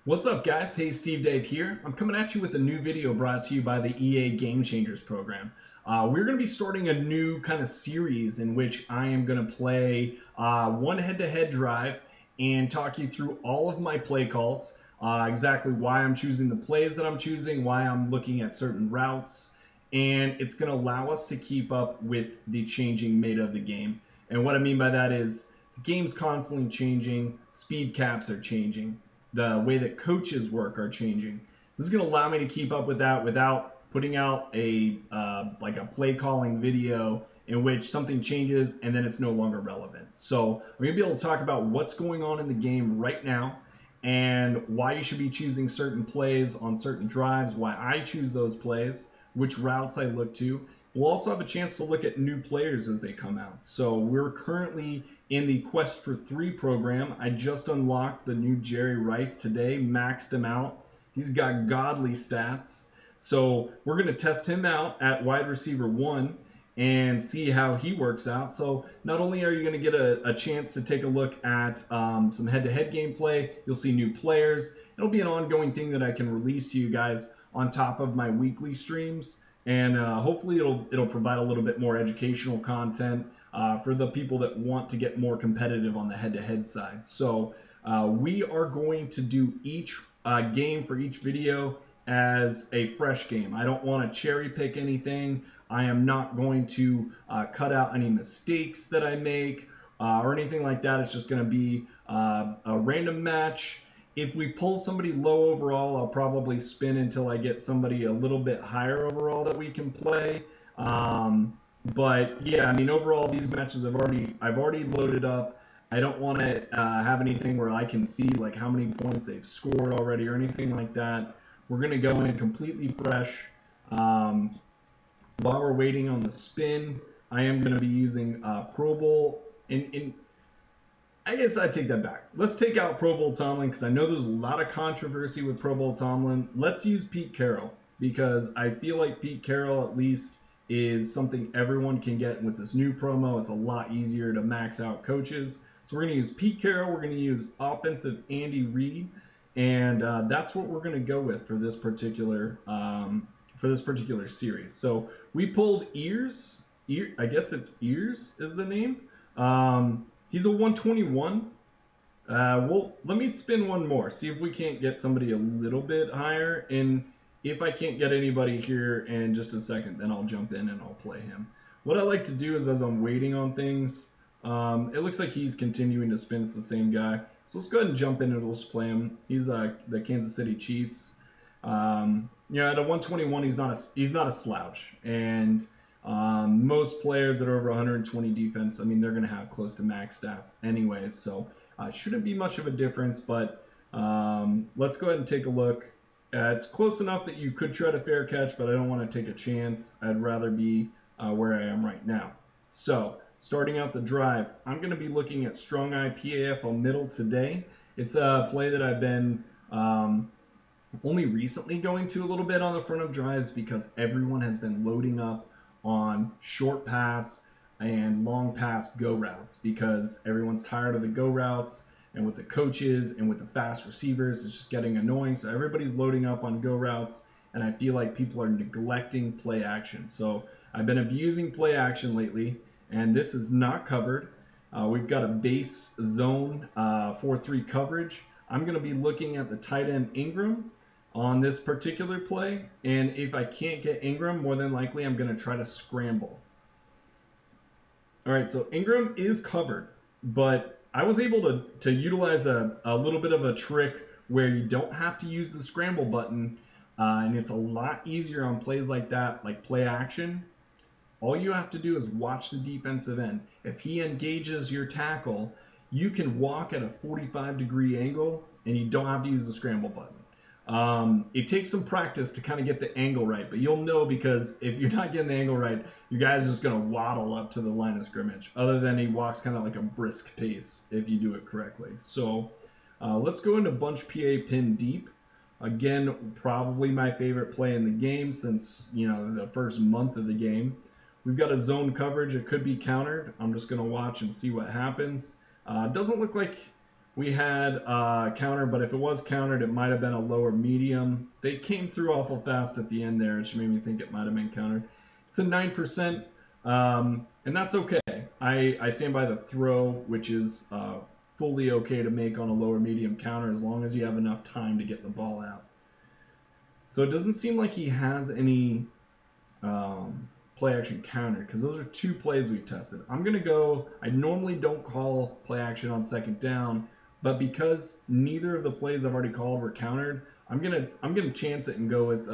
What's up, guys? HeySteveDave here. I'm coming at you with a new video brought to you by the EA Game Changers program. We're going to be starting a new kind of series in which I am going to play one head-to-head drive and talk you through all of my play calls, exactly why I'm choosing the plays that I'm choosing, why I'm looking at certain routes, and it's going to allow us to keep up with the changing meta of the game. And what I mean by that is the game's constantly changing, speed caps are changing, the way that coaches work are changing. This is going to allow me to keep up with that without putting out a like a play calling video in which something changes and then it's no longer relevant. So I'm going to be able to talk about what's going on in the game right now and why you should be choosing certain plays on certain drives, why I choose those plays, which routes I look to. We'll also have a chance to look at new players as they come out. So we're currently in the Quest for 3 program. I just unlocked the new Jerry Rice today, maxed him out. He's got godly stats. So we're going to test him out at wide receiver 1 and see how he works out. So not only are you going to get a chance to take a look at some head-to-head gameplay, you'll see new players. It'll be an ongoing thing that I can release to you guys on top of my weekly streams. And hopefully it'll provide a little bit more educational content for the people that want to get more competitive on the head-to-head side. So we are going to do each game for each video as a fresh game. I don't want to cherry pick anything. I am not going to cut out any mistakes that I make or anything like that. It's just going to be a random match. If we pull somebody low overall, I'll probably spin until I get somebody a little bit higher overall that we can play. But yeah, I mean, overall, these matches I've already loaded up. I don't want to have anything where I can see like how many points they've scored already or anything like that. We're gonna go in completely fresh. While we're waiting on the spin, I am gonna be using Pro Bowl I guess I take that back. Let's take out Pro Bowl Tomlin because I know there's a lot of controversy with Pro Bowl Tomlin. Let's use Pete Carroll because I feel like Pete Carroll at least is something everyone can get with this new promo. It's a lot easier to max out coaches. So we're going to use Pete Carroll. We're going to use offensive Andy Reid, and that's what we're going to go with for this particular series. So we pulled Ears. I guess it's Ears is the name. He's a 121. Well, let me spin one more. See if we can't get somebody a little bit higher. And if I can't get anybody here in just a second, then I'll jump in and I'll play him. What I like to do is as I'm waiting on things, it looks like he's continuing to spin. It's the same guy. So let's go ahead and jump in and we'll just play him. He's the Kansas City Chiefs. Yeah, at a 121, he's not a slouch. And most players that are over 120 defense, I mean, they're going to have close to max stats anyways, so shouldn't be much of a difference, but let's go ahead and take a look. It's close enough that you could try to fair catch, but I don't want to take a chance. I'd rather be where I am right now. So, starting out the drive, I'm going to be looking at Strong Eye PAFL middle today. It's a play that I've been only recently going to a little bit on the front of drives because everyone has been loading up on short pass and long pass go routes because everyone's tired of the go routes, and with the coaches and with the fast receivers, it's just getting annoying. So everybody's loading up on go routes, and I feel like people are neglecting play action. So I've been abusing play action lately, and this is not covered. We've got a base zone 4-3 coverage. I'm going to be looking at the tight end Ingram on this particular play, and if I can't get Ingram, more than likely I'm going to try to scramble. All right, so Ingram is covered, but I was able to utilize a little bit of a trick where you don't have to use the scramble button, and it's a lot easier on plays like that, like play action. All you have to do is watch the defensive end. If he engages your tackle, you can walk at a 45-degree angle, and you don't have to use the scramble button. It takes some practice to kind of get the angle right, but you'll know because if you're not getting the angle right, your guy's just going to waddle up to the line of scrimmage, other than he walks kind of like a brisk pace if you do it correctly. So let's go into bunch PA pin deep. Again, probably my favorite play in the game since, you know, the first month of the game. We've got a zone coverage. It could be countered. I'm just going to watch and see what happens. It doesn't look like We had counter, but if it was countered, it might have been a lower medium. They came through awful fast at the end there, which made me think it might have been countered. It's a 9%, and that's okay. I stand by the throw, which is fully okay to make on a lower medium counter as long as you have enough time to get the ball out. So it doesn't seem like he has any play action counter, because those are two plays we've tested. I'm going to go, I normally don't call play action on second down, but because neither of the plays I've already called were countered, I'm gonna chance it and go with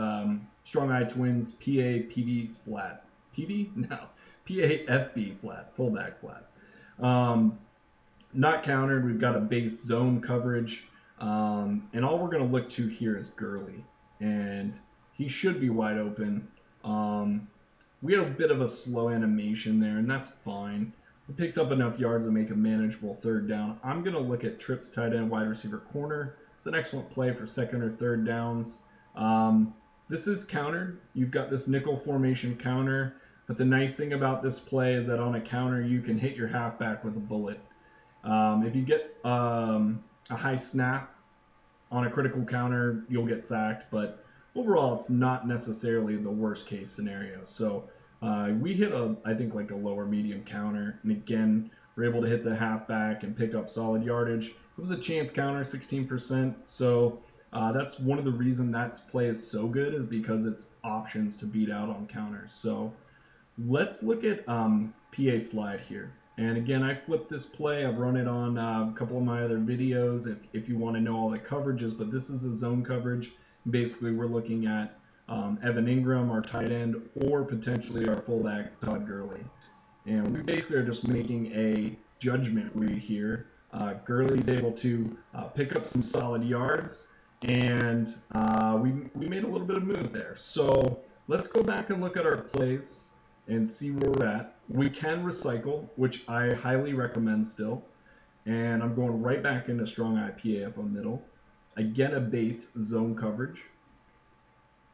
Strong Eye Twins PA PB flat. PB? No. PA FB flat, fullback flat. Not countered. We've got a base zone coverage, and all we're gonna look to here is Gurley, and he should be wide open. We had a bit of a slow animation there, and that's fine. We picked up enough yards to make a manageable third down. I'm going to look at trips, tight end, wide receiver, corner. It's an excellent play for second or third downs. This is countered. You've got this nickel formation counter, but the nice thing about this play is that on a counter, you can hit your halfback with a bullet. If you get a high snap on a critical counter, you'll get sacked, but overall, it's not necessarily the worst case scenario. So we hit I think like a lower medium counter, and again, we're able to hit the halfback and pick up solid yardage. It was a chance counter, 16%. So that's one of the reasons that play is so good, is because it's options to beat out on counters. So let's look at PA slide here. And again, I flipped this play. I've run it on a couple of my other videos if you want to know all the coverages, but this is a zone coverage. Basically, we're looking at Evan Ingram, our tight end, or potentially our fullback, Todd Gurley. And we basically are just making a judgment read here. Gurley's able to pick up some solid yards, and we made a little bit of move there. So let's go back and look at our plays and see where we're at. We can recycle, which I highly recommend still. And I'm going right back into strong IPA on middle. Again, a base zone coverage.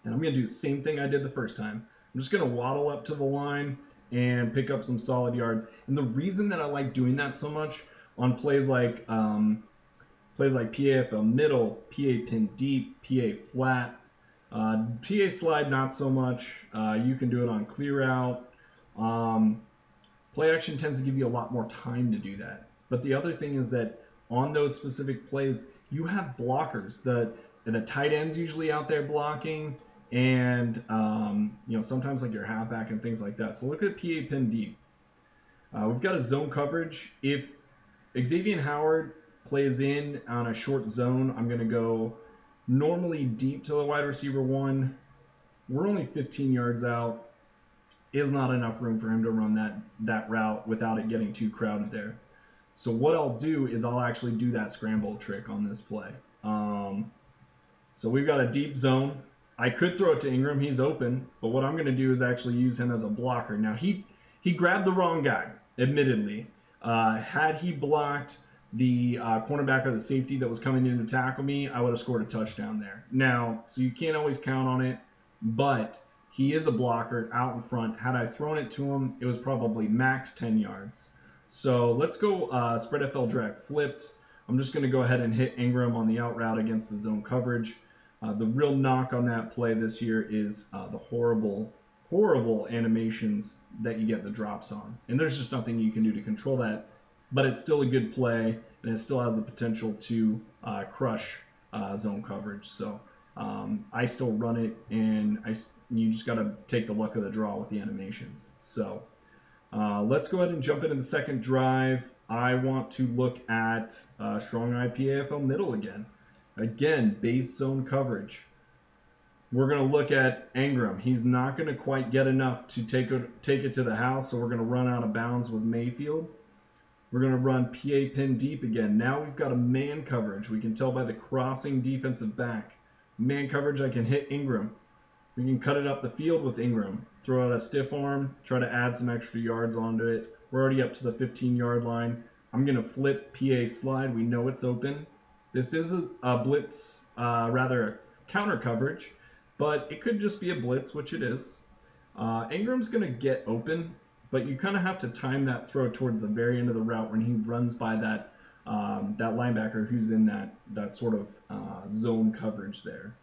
And I'm going to do the same thing I did the first time. I'm just going to waddle up to the line and pick up some solid yards. And the reason that I like doing that so much on plays like PAFL middle, PA pin deep, PA flat, PA slide not so much. You can do it on clear out. Play action tends to give you a lot more time to do that. But the other thing is that on those specific plays, you have blockers. The tight end's usually out there blocking, and sometimes like your halfback and things like that. So look at PA pin deep. We've got a zone coverage. If Xavier Howard plays in on a short zone, I'm going to go normally deep to the wide receiver one. We're only 15 yards out. Is not enough room for him to run that route without it getting too crowded there. So what I'll do is I'll actually do that scramble trick on this play. So we've got a deep zone. I could throw it to Ingram. He's open. But what I'm going to do is actually use him as a blocker. Now, he grabbed the wrong guy, admittedly. Had he blocked the cornerback or the safety that was coming in to tackle me, I would have scored a touchdown there. Now, so you can't always count on it, but he is a blocker out in front. Had I thrown it to him, it was probably max 10 yards. So let's go spread FL drag flipped. I'm just going to go ahead and hit Ingram on the out route against the zone coverage. The real knock on that play this year is the horrible animations that you get the drops on. And there's just nothing you can do to control that. But it's still a good play, and it still has the potential to crush zone coverage. So I still run it, and you just got to take the luck of the draw with the animations. So let's go ahead and jump into the second drive. I want to look at strong IPAFL middle again. Again, base zone coverage. We're going to look at Ingram. He's not going to quite get enough to take it to the house, so we're going to run out of bounds with Mayfield. We're going to run PA pin deep again. Now we've got a man coverage. We can tell by the crossing defensive back. Man coverage, I can hit Ingram. We can cut it up the field with Ingram. Throw out a stiff arm, try to add some extra yards onto it. We're already up to the 15-yard line. I'm going to flip PA slide. We know it's open. This is a blitz, rather a counter coverage, but it could just be a blitz, which it is. Ingram's going to get open, but you kind of have to time that throw towards the very end of the route when he runs by that that linebacker who's in that sort of zone coverage there.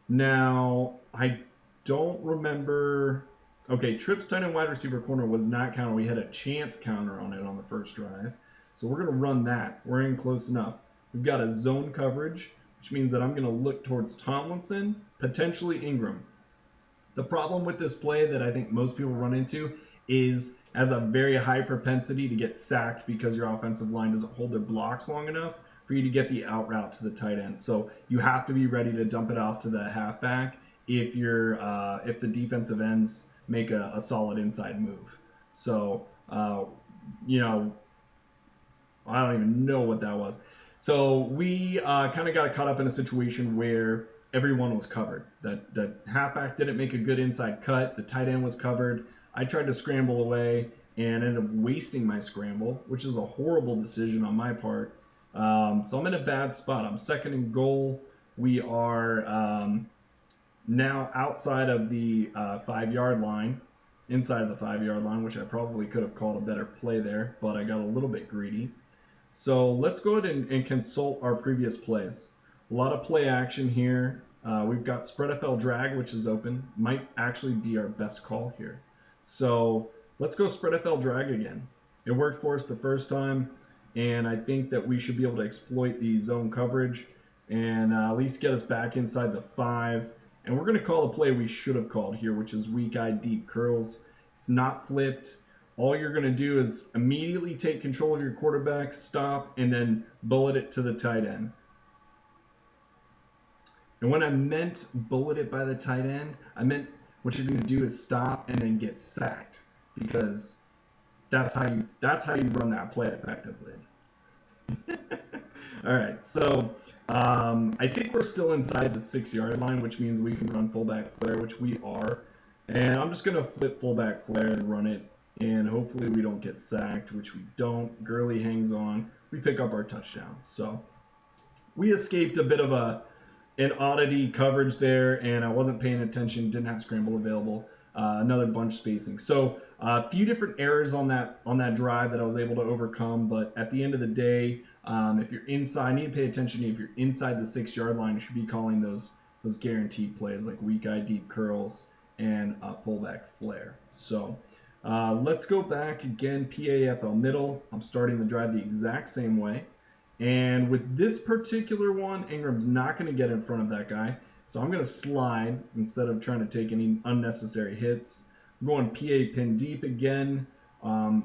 Now, I don't remember. Okay, trips tight end wide receiver corner was not counted. We had a chance counter on it on the first drive. So we're going to run that. We're in close enough. We've got a zone coverage, which means that I'm going to look towards Tomlinson, potentially Ingram. The problem with this play that I think most people run into is as a very high propensity to get sacked because your offensive line doesn't hold their blocks long enough for you to get the out route to the tight end. So you have to be ready to dump it off to the halfback if the defensive ends make a solid inside move. So you know, I don't even know what that was. So we kind of got caught up in a situation where everyone was covered. The halfback didn't make a good inside cut. The tight end was covered. I tried to scramble away and ended up wasting my scramble, which is a horrible decision on my part. So I'm in a bad spot. I'm second and goal. We are now outside of the 5-yard line, inside of the 5-yard line, which I probably could have called a better play there, but I got a little bit greedy. So let's go ahead and consult our previous plays. A lot of play action here. We've got spread FL drag, which is open. Might actually be our best call here. So let's go spread FL drag again. It worked for us the first time, and I think that we should be able to exploit the zone coverage and at least get us back inside the 5. And we're going to call the play we should have called here, which is weak eye deep curls. It's not flipped. All you're going to do is immediately take control of your quarterback, stop, and then bullet it to the tight end. And when I meant bullet it by the tight end, I meant what you're going to do is stop and then get sacked, because that's how you run that play effectively. All right, so I think we're still inside the 6-yard line, which means we can run fullback flare, which we are. And I'm just going to flip fullback flare and run it, and hopefully we don't get sacked, which we don't. Gurley hangs on. We pick up our touchdown. So we escaped a bit of an oddity coverage there, and I wasn't paying attention, didn't have scramble available. Another bunch spacing. So a few different errors on that drive that I was able to overcome, but at the end of the day, if you're inside, I need to pay attention. If you're inside the 6-yard line, you should be calling those guaranteed plays like weak eye deep curls and fullback flare. So let's go back again. PAFL middle. I'm starting the drive the exact same way. And with this particular one, Ingram's not going to get in front of that guy. So I'm going to slide instead of trying to take any unnecessary hits. I'm going PA pin deep again.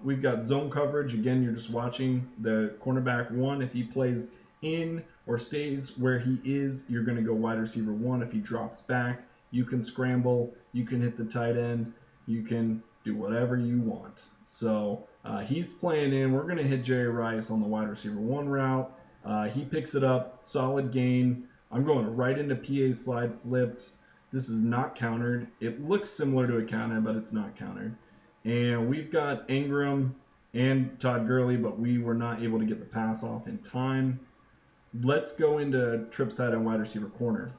We've got zone coverage. Again, you're just watching the cornerback 1. If he plays in or stays where he is, you're going to go wide receiver 1. If he drops back, you can scramble. You can hit the tight end. You can do whatever you want. So he's playing in. We're going to hit Jerry Rice on the wide receiver 1 route. He picks it up. Solid gain. I'm going right into PA slide flipped. This is not countered. It looks similar to a counter, but it's not countered. And we've got Ingram and Todd Gurley, but we were not able to get the pass off in time. Let's go into trips tight end wide receiver corner.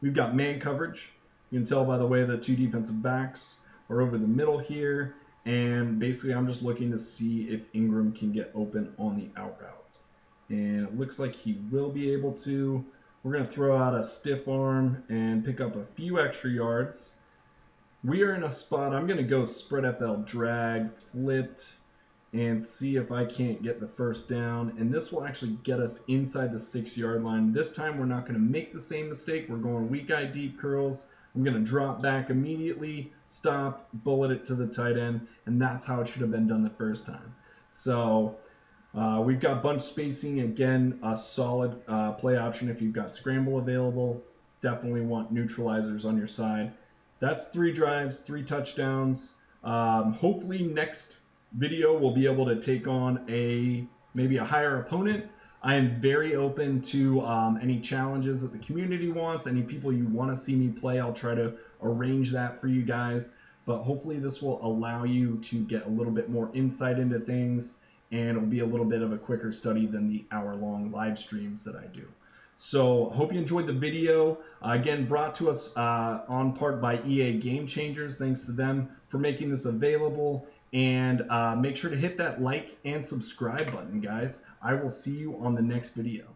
We've got man coverage. You can tell by the way the 2 defensive backs are over the middle here. And basically I'm just looking to see if Ingram can get open on the out route. And it looks like he will be able to. We're going to throw out a stiff arm and pick up a few extra yards. We are in a spot. I'm going to go spread FL drag, flipped, and see if I can't get the first down. And this will actually get us inside the 6-yard line. This time we're not going to make the same mistake. We're going weak eye deep curls. I'm going to drop back immediately, stop, bullet it to the tight end, and that's how it should have been done the first time. So we've got bunch spacing. Again, a solid play option if you've got scramble available. Definitely want neutralizers on your side. That's 3 drives, 3 touchdowns. Hopefully next video we'll be able to take on maybe a higher opponent. I am very open to any challenges that the community wants, any people you want to see me play. I'll try to arrange that for you guys, but hopefully this will allow you to get a little bit more insight into things, and it'll be a little bit of a quicker study than the hour-long live streams that I do. So hope you enjoyed the video. Again, brought to us on part by EA Game Changers. Thanks to them for making this available. And make sure to hit that like and subscribe button, guys. I will see you on the next video.